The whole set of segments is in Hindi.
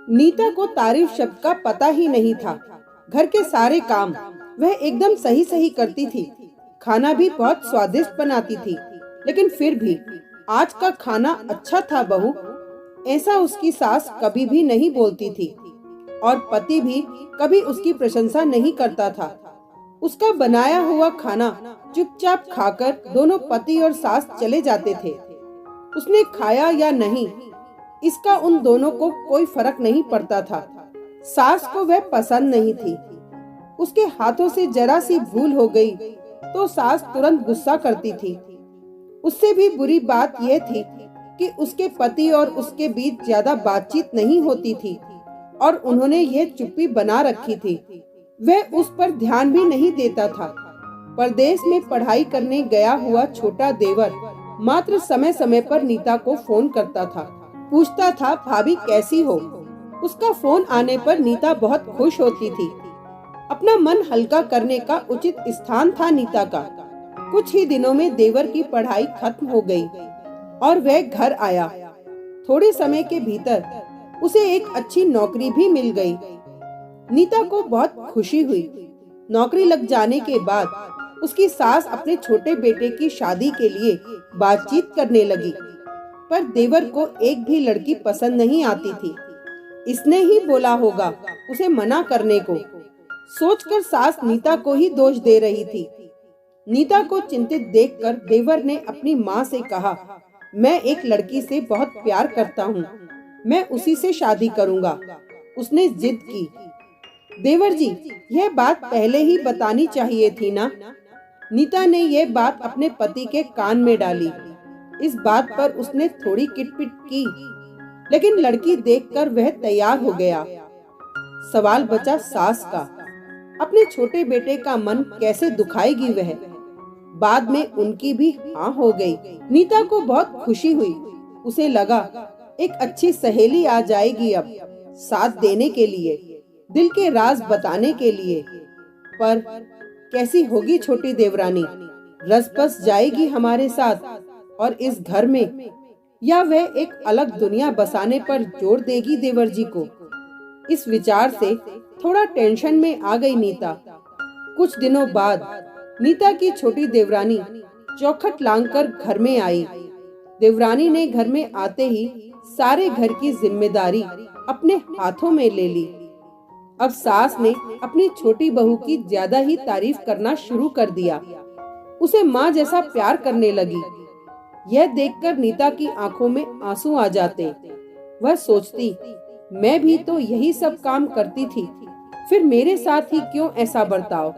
नीता को तारीफ शब्द का पता ही नहीं था। घर के सारे काम वह एकदम सही सही करती थी। खाना भी बहुत स्वादिष्ट बनाती थी। लेकिन फिर भी आज का खाना अच्छा था बहू, ऐसा उसकी सास कभी भी नहीं बोलती थी। और पति भी कभी उसकी प्रशंसा नहीं करता था। उसका बनाया हुआ खाना चुपचाप खाकर दोनों पति और सास चले जाते थे। उसने खाया या नहीं, इसका उन दोनों को कोई फर्क नहीं पड़ता था। सास को वह पसंद नहीं थी। उसके हाथों से जरा सी भूल हो गई तो सास तुरंत गुस्सा करती थी। उससे भी बुरी बात यह थी कि उसके पति और उसके बीच ज्यादा बातचीत नहीं होती थी और उन्होंने यह चुप्पी बना रखी थी। वह उस पर ध्यान भी नहीं देता था। परदेश में पढ़ाई करने गया हुआ छोटा देवर मात्र समय समय पर नीता को फोन करता था। पूछता था भाभी कैसी हो। उसका फोन आने पर नीता बहुत खुश होती थी। अपना मन हल्का करने का उचित स्थान था नीता का। कुछ ही दिनों में देवर की पढ़ाई खत्म हो गई और वह घर आया। थोड़े समय के भीतर उसे एक अच्छी नौकरी भी मिल गई। नीता को बहुत खुशी हुई। नौकरी लग जाने के बाद उसकी सास अपने छोटे बेटे की शादी के लिए बातचीत करने लगी, पर देवर को एक भी लड़की पसंद नहीं आती थी। इसने ही बोला होगा उसे मना करने को। सोचकर सास नीता को ही दोष दे रही थी। नीता को चिंतित देखकर देवर ने अपनी माँ से कहा, मैं एक लड़की से बहुत प्यार करता हूँ, मैं उसी से शादी करूँगा। उसने जिद की। देवर जी, यह बात पहले ही बतानी चाहिए थी ना। नीता ने यह बात अपने पति के कान में डाली। इस बात पर उसने थोड़ी किटपिट की, लेकिन लड़की देखकर वह तैयार हो गया। सवाल बचा सास का। अपने छोटे बेटे का मन कैसे दुखाएगी वह। बाद में उनकी भी हाँ हो गई। नीता को बहुत खुशी हुई। उसे लगा एक अच्छी सहेली आ जाएगी अब, साथ देने के लिए, दिल के राज बताने के लिए। पर कैसी होगी छोटी देवरानी, रस बस जाएगी हमारे साथ और इस घर में, या वह एक अलग दुनिया बसाने पर जोर देगी देवर जी को। इस विचार से थोड़ा टेंशन में आ गई नीता। कुछ दिनों बाद नीता की छोटी देवरानी चौखट लांघकर घर में आई। देवरानी ने घर में आते ही सारे घर की जिम्मेदारी अपने हाथों में ले ली। अब सास ने अपनी छोटी बहू की ज्यादा ही तारीफ करना शुरू कर दिया। उसे माँ जैसा प्यार करने लगी। यह देखकर नीता की आंखों में आंसू आ जाते। वह सोचती, मैं भी तो यही सब काम करती थी, फिर मेरे साथ ही क्यों ऐसा बर्ताव।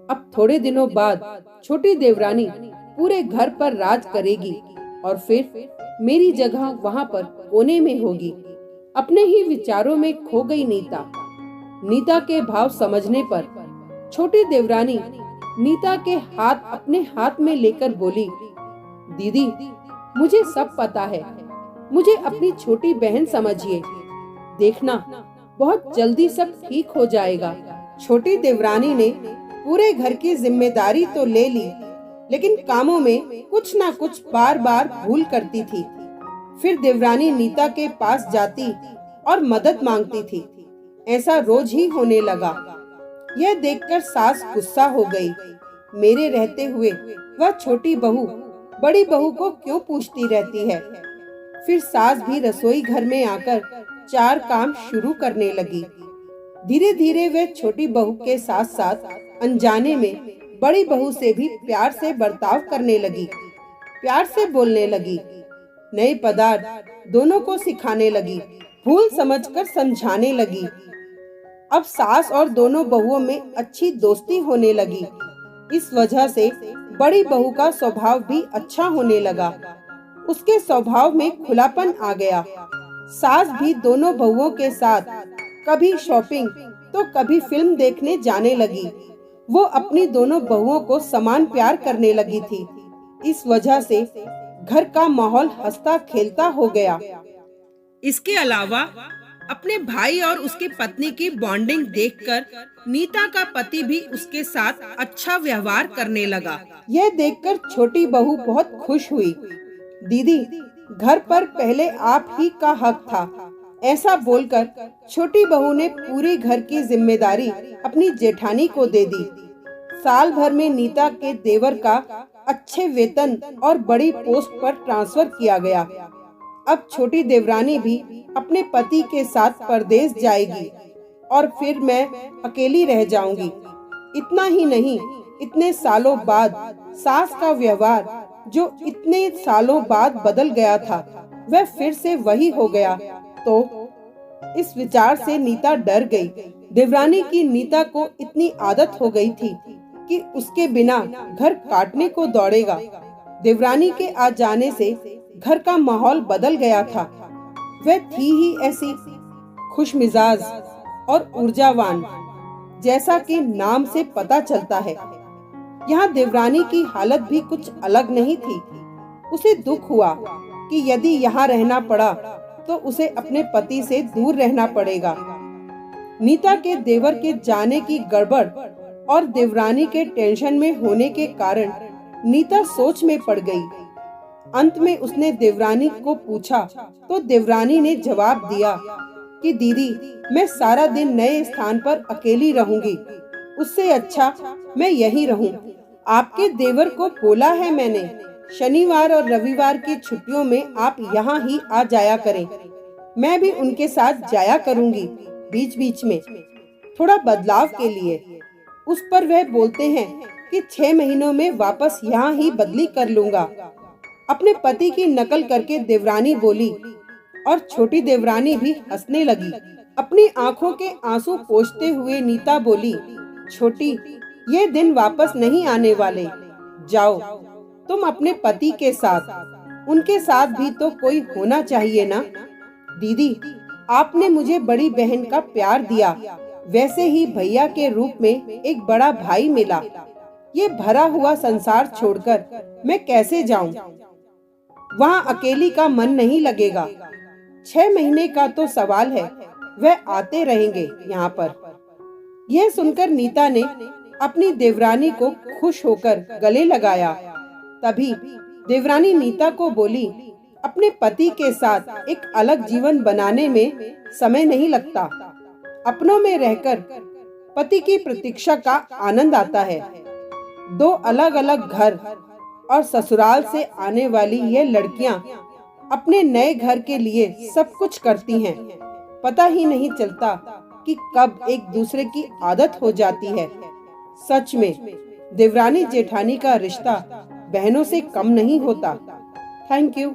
अब थोड़े दिनों बाद छोटी देवरानी पूरे घर पर राज करेगी और फिर मेरी जगह वहाँ पर कोने में होगी। अपने ही विचारों में खो गई नीता। नीता के भाव समझने पर छोटी देवरानी नीता के हाथ अपने हाथ में लेकर बोली, दीदी, मुझे सब पता है, मुझे अपनी छोटी बहन समझिए। देखना, बहुत जल्दी सब ठीक हो जाएगा। छोटी देवरानी ने पूरे घर की जिम्मेदारी तो ले ली, लेकिन कामों में कुछ ना कुछ बार बार भूल करती थी। फिर देवरानी नीता के पास जाती और मदद मांगती थी। ऐसा रोज ही होने लगा। यह देखकर सास गुस्सा हो गई। मेरे रहते हुए वह छोटी बहू बड़ी बहू को क्यों पूछती रहती है। फिर सास भी रसोई घर में आकर चार काम शुरू करने लगी। धीरे धीरे वे छोटी बहू के साथ साथ अनजाने में बड़ी बहू से भी प्यार से बर्ताव करने लगी, प्यार से बोलने लगी, नए पदार्थ दोनों को सिखाने लगी, भूल समझकर समझाने लगी। अब सास और दोनों बहुओं में अच्छी दोस्ती होने लगी। इस वजह से बड़ी बहू का स्वभाव भी अच्छा होने लगा। उसके स्वभाव में खुलापन आ गया। सास भी दोनों बहुओं के साथ कभी शॉपिंग तो कभी फिल्म देखने जाने लगी। वो अपनी दोनों बहुओं को समान प्यार करने लगी थी। इस वजह से घर का माहौल हंसता खेलता हो गया। इसके अलावा अपने भाई और उसकी पत्नी की बॉन्डिंग देखकर नीता का पति भी उसके साथ अच्छा व्यवहार करने लगा। यह देखकर छोटी बहू बहुत खुश हुई। दीदी, घर पर पहले आप ही का हक था, ऐसा बोलकर छोटी बहू ने पूरे घर की जिम्मेदारी अपनी जेठानी को दे दी। साल भर में नीता के देवर का अच्छे वेतन और बड़ी पोस्ट पर ट्रांसफर किया गया। अब छोटी देवरानी भी अपने पति के साथ परदेश जाएगी और फिर मैं अकेली रह जाऊंगी। इतना ही नहीं, इतने सालों बाद सास का व्यवहार जो इतने सालों बाद बदल गया था, वह फिर से वही हो गया। तो इस विचार से नीता डर गई। देवरानी की नीता को इतनी आदत हो गई थी कि उसके बिना घर काटने को दौड़ेगा। देवरानी के आ जाने से घर का माहौल बदल गया था। वह थी ही ऐसी खुश मिजाज और ऊर्जावान, जैसा कि नाम से पता चलता है। यहाँ देवरानी की हालत भी कुछ अलग नहीं थी। उसे दुख हुआ कि यदि यहाँ रहना पड़ा तो उसे अपने पति से दूर रहना पड़ेगा। नीता के देवर के जाने की गड़बड़ और देवरानी के टेंशन में होने के कारण नीता सोच में पड़ गई। अंत में उसने देवरानी को पूछा तो देवरानी ने जवाब दिया कि दीदी, मैं सारा दिन नए स्थान पर अकेली रहूंगी, उससे अच्छा मैं यहीं रहूं। आपके देवर को बोला है मैंने, शनिवार और रविवार की छुट्टियों में आप यहाँ ही आ जाया करें। मैं भी उनके साथ जाया करूंगी बीच बीच में, थोड़ा बदलाव के लिए। उस पर वह बोलते हैं कि 6 महीनों में वापस यहाँ ही बदली कर लूंगा। अपने पति की नकल करके देवरानी बोली और छोटी देवरानी भी हंसने लगी। अपनी आंखों के आंसू पोंछते हुए नीता बोली, छोटी, ये दिन वापस नहीं आने वाले। जाओ तुम अपने पति के साथ, उनके साथ भी तो कोई होना चाहिए ना। दीदी, आपने मुझे बड़ी बहन का प्यार दिया, वैसे ही भैया के रूप में एक बड़ा भाई मिला। ये भरा हुआ संसार छोड़कर मैं कैसे जाऊं? वहाँ अकेली का मन नहीं लगेगा। 6 महीने का तो सवाल है, वह आते रहेंगे यहाँ पर। यह सुनकर नीता ने अपनी देवरानी को खुश होकर गले लगाया। तभी देवरानी नीता को बोली, अपने पति के साथ एक अलग जीवन बनाने में समय नहीं लगता। अपनों में रहकर पति की प्रतीक्षा का आनंद आता है। 2 अलग अलग घर और ससुराल से आने वाली ये लड़कियां अपने नए घर के लिए सब कुछ करती हैं। पता ही नहीं चलता कि कब एक दूसरे की आदत हो जाती है। सच में देवरानी जेठानी का रिश्ता बहनों से कम नहीं होता। Thank you.